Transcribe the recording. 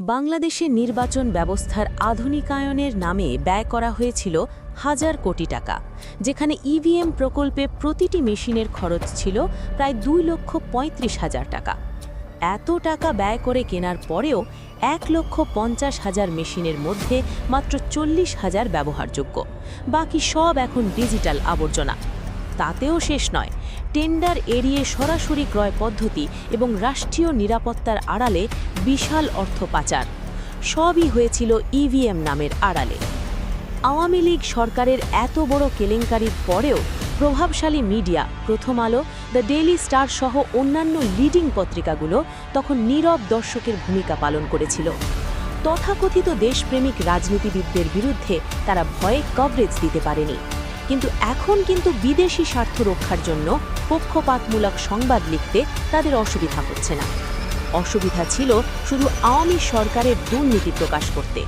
বাংলাদেশে নির্বাচন ব্যবস্থার আধুনিকায়নের নামে ব্যয় করা হয়েছিল হাজার কোটি টাকা, যেখানে ইভিএম প্রকল্পে প্রতিটি মেশিনের খরচ ছিল প্রায় 2,35,000 টাকা। এত টাকা ব্যয় করে কেনার পরেও 1,50,000 মেশিনের মধ্যে মাত্র 40,000 ব্যবহারযোগ্য, বাকি সব এখন ডিজিটাল আবর্জনা। তাতেও শেষ নয়, টেন্ডার এড়িয়ে সরাসরি ক্রয় পদ্ধতি এবং রাষ্ট্রীয় নিরাপত্তার আড়ালে বিশাল অর্থ পাচার। সবই হয়েছিল ইভিএম নামের আড়ালে। আওয়ামী লীগ সরকারের এত বড় কেলেঙ্কারির পরেও প্রভাবশালী মিডিয়া প্রথম আলো, দ্য ডেইলি স্টার সহ অন্যান্য লিডিং পত্রিকাগুলো তখন নীরব দর্শকের ভূমিকা পালন করেছিল। তথাকথিত দেশপ্রেমিক রাজনীতিবিদদের বিরুদ্ধে তারা ভয়ে কভারেজ দিতে পারেনি। কিন্তু এখন বিদেশি স্বার্থ রক্ষার জন্য পক্ষপাতমূলক সংবাদ লিখতে তাদের অসুবিধা হচ্ছে না। অসুবিধা ছিল শুধু আওয়ামী সরকারের দুর্নীতি প্রকাশ করতে।